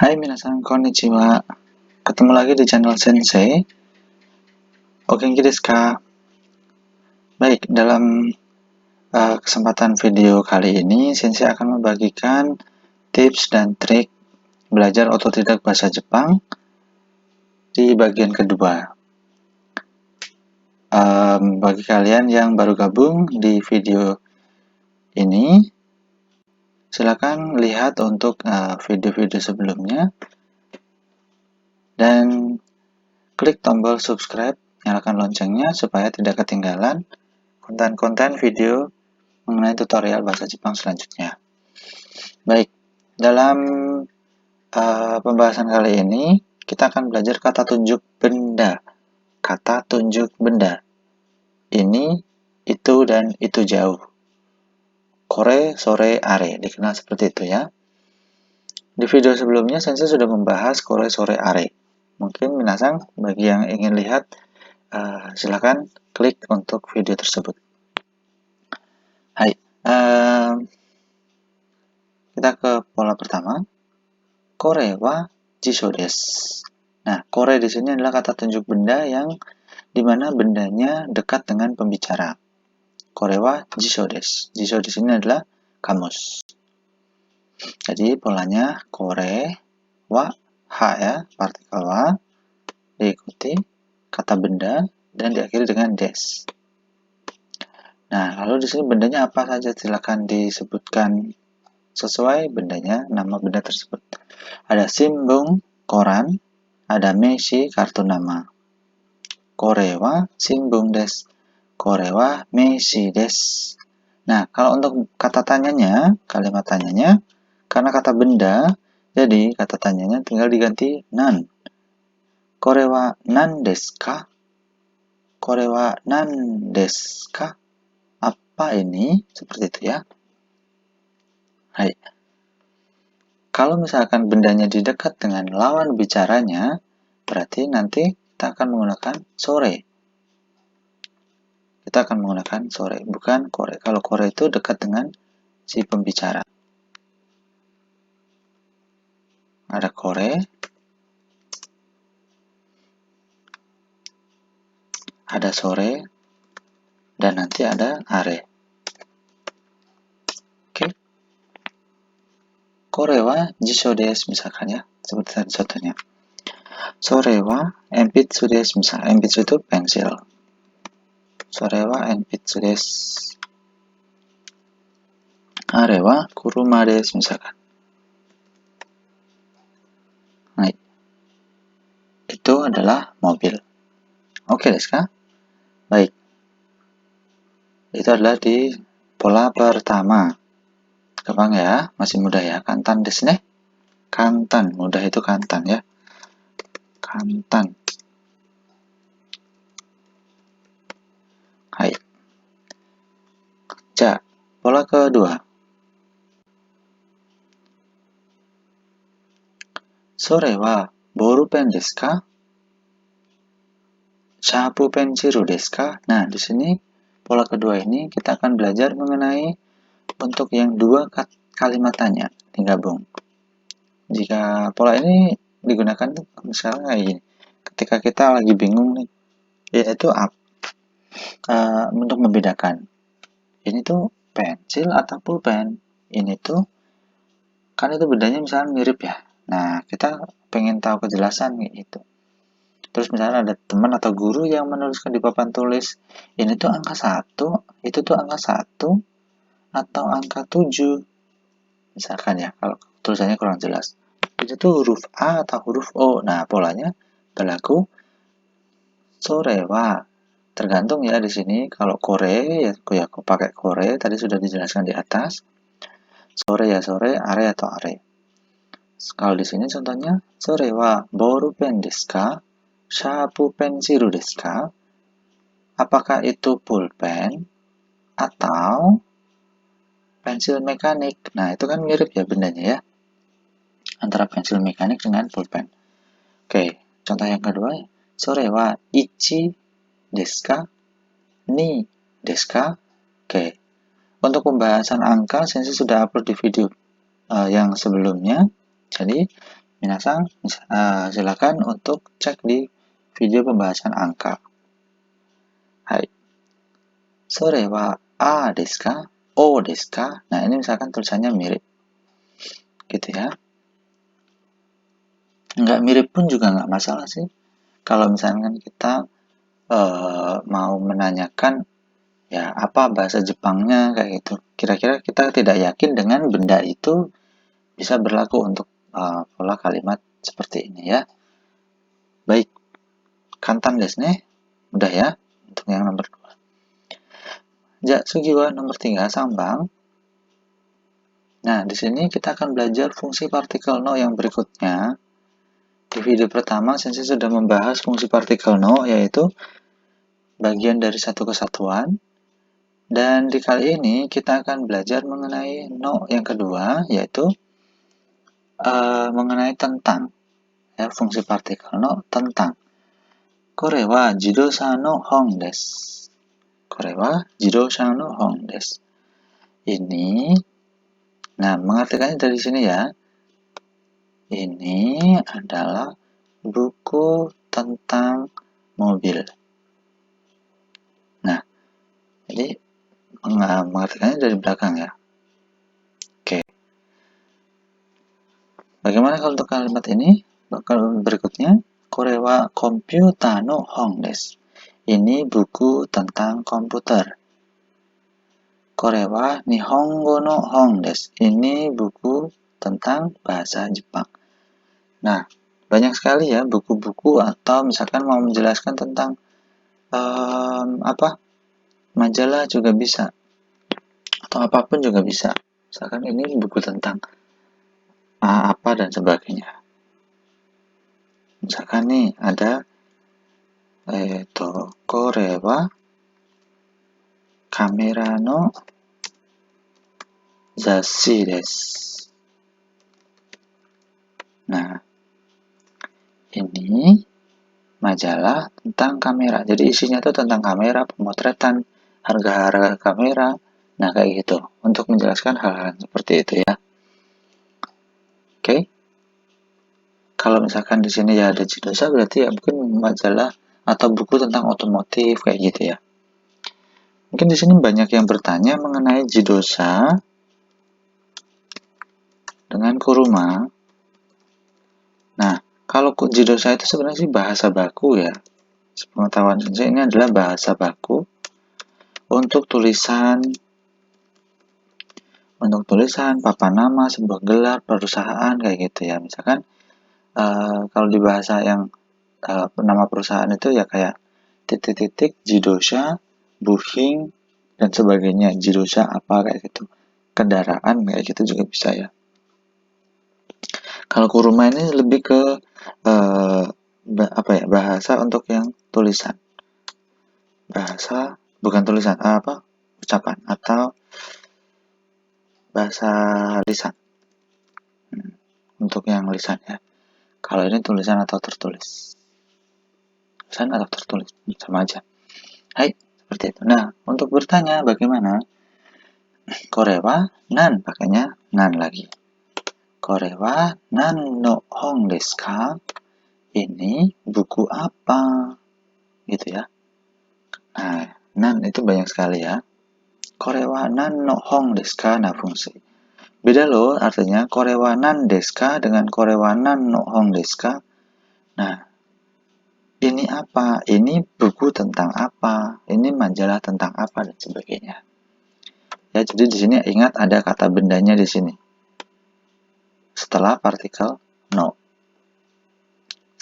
Hai minasan, konnichiwa. Ketemu lagi di channel Sensei. Oke, desu ka? Baik, dalam kesempatan video kali ini, Sensei akan membagikan tips dan trik belajar otodidak bahasa Jepang di bagian kedua. Bagi kalian yang baru gabung di video ini, silakan lihat untuk video-video sebelumnya dan klik tombol subscribe, nyalakan loncengnya supaya tidak ketinggalan konten-konten video mengenai tutorial bahasa Jepang selanjutnya. Baik, dalam pembahasan kali ini kita akan belajar kata tunjuk benda. Kata tunjuk benda. Ini, itu, dan itu jauh. Kore, sore, are. Dikenal seperti itu ya. Di video sebelumnya Sensei sudah membahas kore, sore, are. Mungkin minasan bagi yang ingin lihat, silakan klik untuk video tersebut. Hai, kita ke pola pertama. Kore wa jisho desu. Nah, kore di sini adalah kata tunjuk benda yang dimana bendanya dekat dengan pembicara. Kore wa jisho desu. Jisho di sini adalah kamus. Jadi polanya kore wa ha ya, partikel wa, diikuti kata benda dan diakhiri dengan des. Nah, lalu di sini bendanya apa saja? Silakan disebutkan sesuai bendanya, nama benda tersebut. Ada shimbun, koran, ada meshi, kartu nama. Kore wa shimbun desu. Kore wa meshi desu. Nah, kalau untuk kata tanyanya, kalimat tanyanya, karena kata benda, jadi kata tanyanya tinggal diganti nan. Kore wa nan desu ka? Kore wa nan desu ka? Apa ini? Seperti itu ya. Hai. Kalau misalkan bendanya di dekat dengan lawan bicaranya, berarti nanti kita akan menggunakan sore. Kita akan menggunakan sore, bukan kore. Kalau kore itu dekat dengan si pembicara. Ada kore, ada sore, dan nanti ada are. Oke. Kore wa jisho desu misalkan ya, seperti tadi contohnya. Sore wa enpitsu desu misalkan. Enpitsu itu pensil. Sore wa enpitsu desu. Are wa kuruma desu misalkan. Nah, itu adalah mobil. Oke desu ka? Baik. Itu adalah di pola pertama. Gampang ya, masih mudah ya. Kantan desu ne. Kantan, mudah itu kantan ya. Kantan. Hai. Ja, pola kedua. Sore wa borupen desu ka? Shapu pensiru desu ka? Nah, di sini pola kedua ini kita akan belajar mengenai bentuk yang dua kalimat tanya digabung. Jika pola ini digunakan misalnya kayak gini. Ketika kita lagi bingung nih, ini tuh untuk membedakan. Ini tuh pensil atau pulpen. Ini tuh kan itu bedanya misalnya mirip ya. Nah, kita pengen tahu kejelasan gitu. Terus misalnya ada teman atau guru yang menuliskan di papan tulis, ini tuh angka 1, itu tuh angka 1, atau angka 7. Misalkan ya, kalau tulisannya kurang jelas. Itu tuh huruf A atau huruf O. Nah, polanya berlaku sore wa. Tergantung ya di sini. Kalau kore ya aku pakai kore, tadi sudah dijelaskan di atas. Sore ya sore, are atau are. Kalau di sini contohnya sore wa borupen desu ka? Shapu pensiru desu ka? Apakah itu pulpen atau pensil mekanik? Nah, itu kan mirip ya bendanya ya. Antara pensil mekanik dengan pulpen. Oke, contoh yang kedua. Sore wa ichi desu ka? Ni desu ka? Oke. Untuk pembahasan angka, Sensei sudah upload di video yang sebelumnya. Jadi, Minasang, silakan untuk cek di video pembahasan angka. Hai. Sore wa a desu ka? O desu ka? Nah, ini misalkan tulisannya mirip. Gitu ya. Nggak mirip pun juga nggak masalah sih. Kalau misalkan kita mau menanyakan ya apa bahasa Jepangnya kayak gitu. Kira-kira kita tidak yakin dengan benda itu bisa berlaku untuk pola kalimat seperti ini ya. Baik, kantan desu ne. Udah ya untuk yang nomor 2. Ja, sugiwa nomor 3 sambang. Nah, di sini kita akan belajar fungsi partikel no yang berikutnya. Di video pertama, Sensei sudah membahas fungsi partikel no, yaitu bagian dari satu kesatuan. Dan di kali ini, kita akan belajar mengenai no yang kedua, yaitu mengenai tentang. Ya, fungsi partikel no tentang. Kore wa jidosha no hon desu. Kore wa jidosha no hon desu. Ini, nah mengartikannya dari sini ya. Ini adalah buku tentang mobil. Nah, jadi mengartikannya dari belakang ya. Oke. Bagaimana kalau untuk kalimat ini? Kalau berikutnya, Kore wa komputa no hon desu. Ini buku tentang komputer. Kore wa nihongo no hon desu. Ini buku tentang bahasa Jepang. Nah, banyak sekali ya buku-buku atau misalkan mau menjelaskan tentang majalah juga bisa. Atau apapun juga bisa. Misalkan ini buku tentang apa dan sebagainya. Misalkan nih ada kore wa kamera no zashi desu. Nah, ini majalah tentang kamera. Jadi isinya tuh tentang kamera, pemotretan, harga-harga kamera. Nah, kayak gitu. Untuk menjelaskan hal-hal seperti itu ya. Oke. Kalau misalkan di sini ya ada jidosha, berarti ya mungkin majalah atau buku tentang otomotif kayak gitu ya. Mungkin di sini banyak yang bertanya mengenai jidosha dengan kuruma. Nah, kalau jidosha itu sebenarnya sih bahasa baku ya. Sepengetahuan Sensei, ini adalah bahasa baku untuk tulisan papan nama, sebuah gelar, perusahaan kayak gitu ya. Misalkan kalau di bahasa yang nama perusahaan itu ya kayak titik-titik, jidosha, buhing, dan sebagainya. Jidosha apa kayak gitu. Kendaraan kayak gitu juga bisa ya. Kalau kuruma ini lebih ke bahasa untuk yang tulisan. Bahasa bukan tulisan, ucapan atau bahasa lisan. Untuk yang lisan ya. Kalau ini tulisan atau tertulis. Tulisan atau tertulis sama aja. Hai, seperti itu. Nah, untuk bertanya bagaimana? Kore wa nan, pakainya nan lagi. Kore wa nan no hon desu ka? Ini buku apa? Gitu ya. Nah, nan itu banyak sekali ya. Kore wa nan no hon desu ka? Nah, fungsi. Beda loh artinya kore wa nan desu ka dengan kore wa nan no hon desu ka? Nah, ini apa? Ini buku tentang apa? Ini majalah tentang apa dan sebagainya. Ya, jadi di sini ingat ada kata bendanya di sini. Setelah partikel no.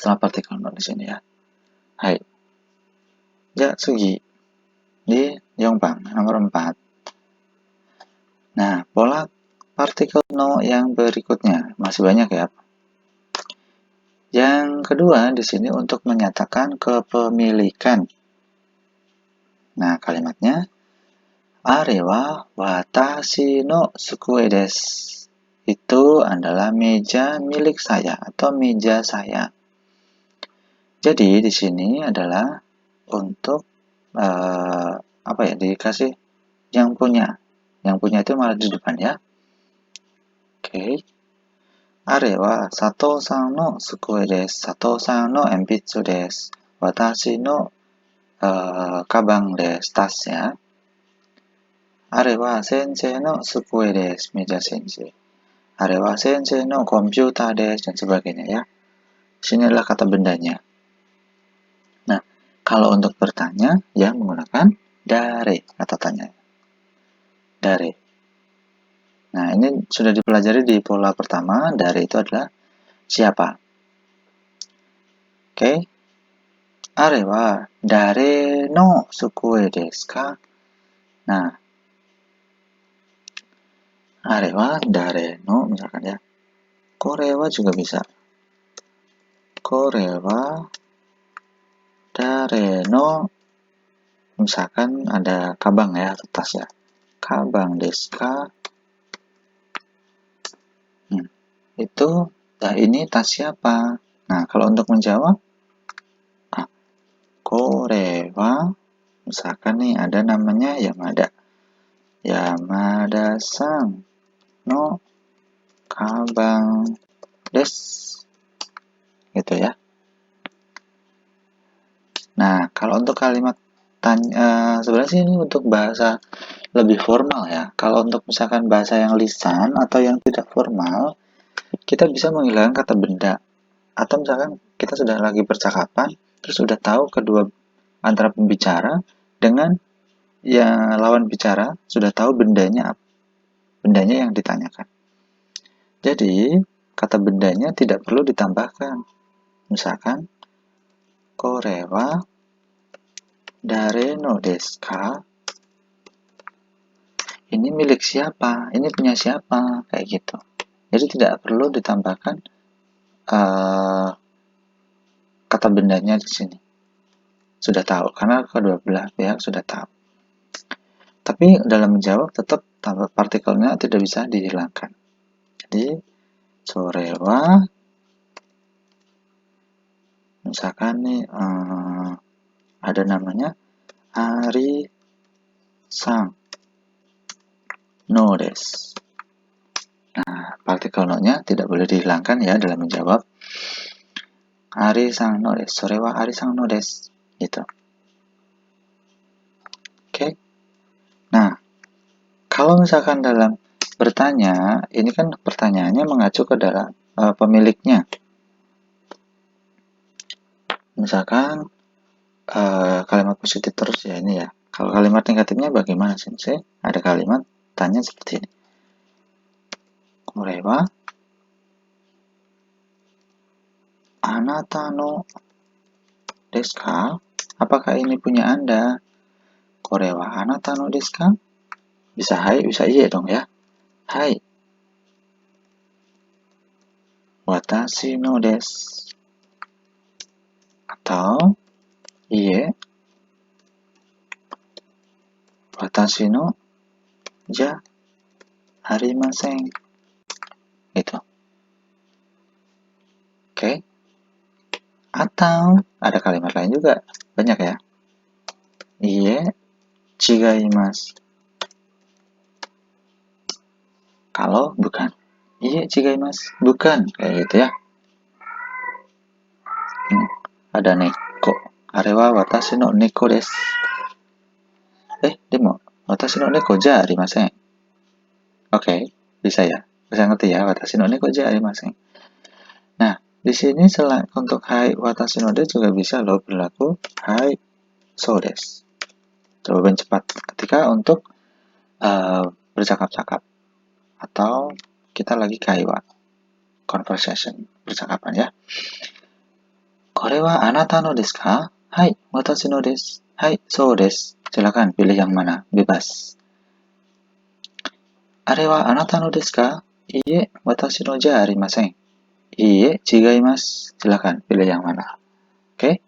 Setelah partikel no di sini ya. Hai. Ja, sugi. Di Yongbang nomor 4. Nah, pola partikel no yang berikutnya masih banyak ya. Yang kedua di sini untuk menyatakan kepemilikan. Nah, kalimatnya are wa watashi no sukue desu. Itu adalah meja milik saya atau meja saya. Jadi di sini adalah untuk dikasih yang punya. Yang punya itu malah di depan ya. Oke. are wa Sato-san no sukue desu. Sato-san no enpitsu desu. Watashi no kabang desu. Tas ya. Are wa sensei no sukue desu. Meja sensei. Are wa sensei no komputer desu. Dan sebagainya ya. Sinilah kata bendanya. Nah, kalau untuk bertanya, ya menggunakan dare. Kata tanya. Dare. Nah, ini sudah dipelajari di pola pertama. Dare itu adalah siapa. Oke. Are wa dare no sukue desu ka? Nah, are wa dare no, misalkan ya. Kore wa juga bisa. Kore wa dare no, misalkan ada kabang ya, tas ya. Kabang desu ka? Itu, nah ini tas siapa? Nah, kalau untuk menjawab, kore wa, misalkan nih ada namanya Yamada. Yamada-san no kabang desu. Gitu ya. Nah, kalau untuk kalimat tanya, sebenarnya sih ini untuk bahasa lebih formal ya. Kalau untuk misalkan bahasa yang lisan atau yang tidak formal, kita bisa menghilangkan kata benda. Atau misalkan kita sudah lagi percakapan, terus sudah tahu kedua antara pembicara dengan ya lawan bicara, sudah tahu bendanya yang ditanyakan. Jadi, kata bendanya tidak perlu ditambahkan. Misalkan, kore wa dare no desu ka? Ini milik siapa? Ini punya siapa? Kayak gitu. Jadi tidak perlu ditambahkan kata bendanya di sini. Sudah tahu, karena kedua belah pihak sudah tahu. Tapi dalam menjawab tetap partikelnya tidak bisa dihilangkan. Jadi, sore wa, misalkan nih ada namanya Ari-san no desu. Nah, partikel no-nya tidak boleh dihilangkan ya dalam menjawab. Ari-san no desu. Sore wa Ari-san no desu. Gitu. Oke. Nah, kalau misalkan dalam bertanya, ini kan pertanyaannya mengacu ke dalam pemiliknya. Misalkan kalimat positif terus ya ini ya. Kalau kalimat negatifnya bagaimana sensei? Ada kalimat tanya seperti ini. Kore wa anata no desu ka? Apakah ini punya Anda? Kore wa anata no desu ka? Bisa hai, bisa iya dong ya. Hai. Watashi no desu. Atau iye. Watashi no ja arimasen. Gitu. Oke. Atau ada kalimat lain juga. Banyak ya. Iye chigaimasu. Kalau bukan. Iye chigaimasu. Bukan. Kayak gitu ya. Ada neko. Are wa watashi no neko desu. Demo. Watashi no neko ja arimasen. Oke, bisa ya. Bisa ngerti ya. Watashi no neko ja arimasen. Nah, di sini selain untuk hai watashi no desu juga bisa loh berlaku hai so desu. Jawaban cepat ketika untuk bercakap-cakap atau kita lagi kaiwa, conversation, percakapan ya. Kore wa anata no desu ka? Hai, watashi no desu. Hai, so desu. Silakan pilih yang mana, bebas. Are wa anata no desu ka? Iye, watashi no ja arimasen. Iye, chigaimasu. Silakan pilih yang mana. Oke?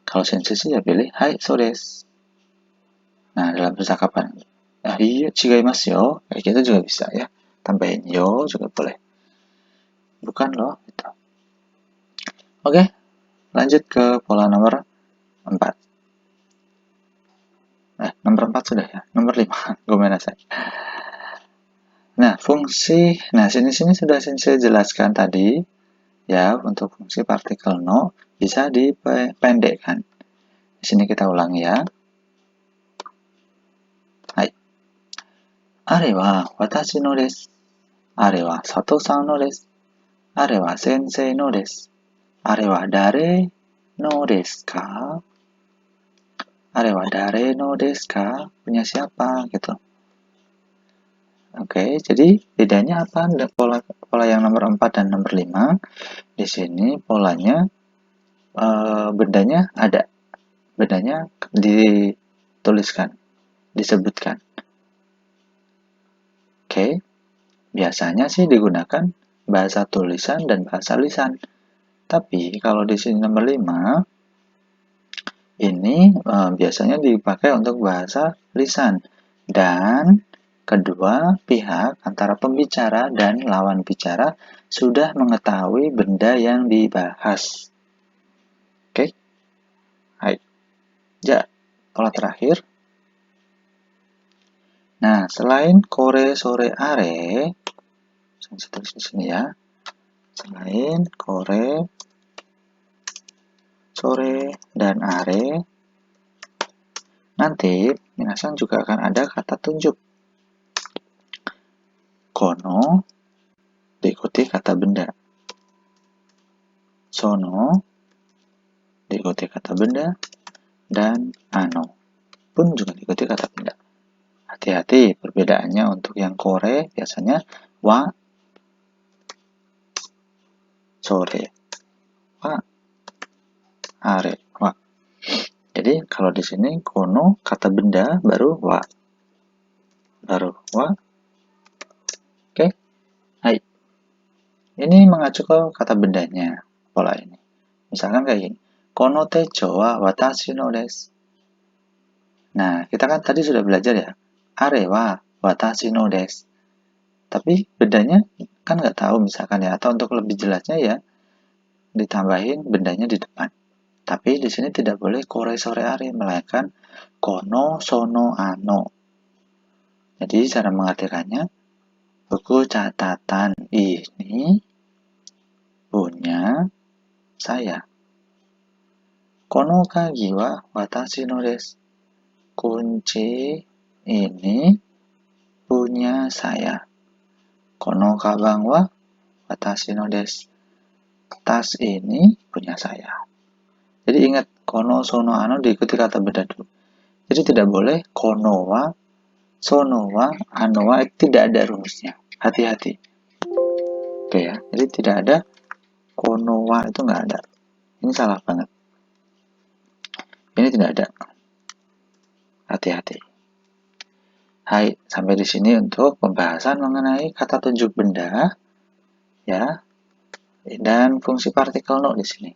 Kalau sensei ya pilih hai, so desu. Nah, dalam percakapan, iye, chigaimasu yo. Kayak gitu juga bisa ya. Tambahin yo juga boleh. Bukan loh, gitu. Oke, lanjut ke pola nomor 4. Nomor 4 sudah ya. Nomor 5. Gimana saya? Nah, sini sudah saya jelaskan tadi ya, untuk fungsi partikel no bisa dipendekkan. Di sini kita ulangi ya. Hai. Are wa watashi no desu. Are wa Sato-san no desu. Are wa sensei no desu. Are wa dare no desu ka? Are wa dare no desu ka? Punya siapa gitu. Oke, jadi bedanya apa? Pola yang nomor 4 dan nomor 5. Di sini polanya bendanya ada. Bendanya dituliskan, disebutkan. Oke. Biasanya sih digunakan bahasa tulisan dan bahasa lisan. Tapi kalau di sini nomor 5 ini biasanya dipakai untuk bahasa lisan. Dan kedua pihak antara pembicara dan lawan bicara sudah mengetahui benda yang dibahas. Oke? Hai. Ja, pola terakhir. Nah, selain kore, sore, are, saya tulis di sini ya. Selain kore, sore, dan are, nanti minasan juga akan ada kata tunjuk. Kono diikuti kata benda. Sono diikuti kata benda. Dan ano pun juga diikuti kata benda. Hati-hati, perbedaannya untuk yang kore biasanya wa, sore, wa, are, wa. Jadi kalau di sini kono kata benda baru wa. Baru wa. Oke. Hai. Ini mengacu ke kata bendanya pola ini. Misalkan kayak gini. Kono techo wa watashi no desu. Nah, kita kan tadi sudah belajar ya. Are wa watashi no desu. Tapi bedanya kan nggak tahu misalkan ya. Atau untuk lebih jelasnya ya ditambahin bendanya di depan. Tapi di sini tidak boleh kore sore are, melainkan kono sono ano. Jadi cara mengartikannya, buku catatan ini punya saya. Kono kagi wa watashi no desu. Kunci ini punya saya. Kono kabang wa watashi no desu. Tas ini punya saya. Jadi ingat, kono sono ano diikuti kata benda dulu. Jadi tidak boleh kono wa, sono wa, ano wa, tidak ada rumusnya. Hati-hati. Oke ya. Jadi tidak ada kono wa, itu nggak ada. Ini salah banget. Ini tidak ada. Hati-hati. Hai, sampai di sini untuk pembahasan mengenai kata tunjuk benda ya. Dan fungsi partikel no di sini.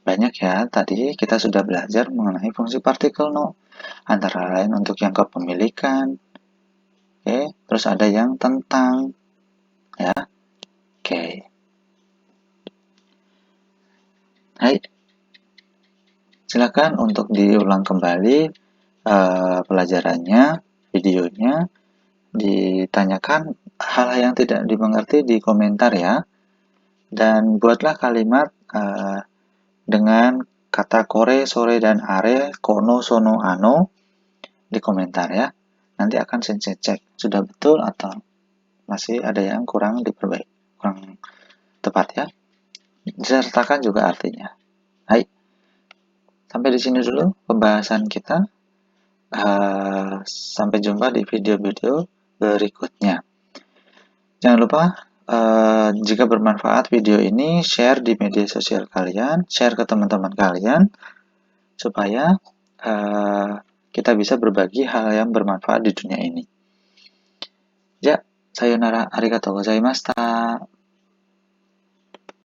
Banyak ya, tadi kita sudah belajar mengenai fungsi partikel no. Antara lain untuk yang kepemilikan. Oke, terus ada yang tentang ya. Oke. Hai. Silakan untuk diulang kembali pelajarannya, videonya, ditanyakan hal yang tidak dimengerti di komentar ya. Dan buatlah kalimat dengan kata kore, sore, dan are, kono, sono, ano di komentar ya. Nanti akan saya cek sudah betul atau masih ada yang kurang diperbaiki, kurang tepat ya. Disertakan juga artinya. Hai, sampai di sini dulu pembahasan kita. Sampai jumpa di video-video berikutnya. Jangan lupa jika bermanfaat video ini, share di media sosial kalian, share ke teman-teman kalian, supaya kita bisa berbagi hal yang bermanfaat di dunia ini. Ya, sayonara, arigatou gozaimashita.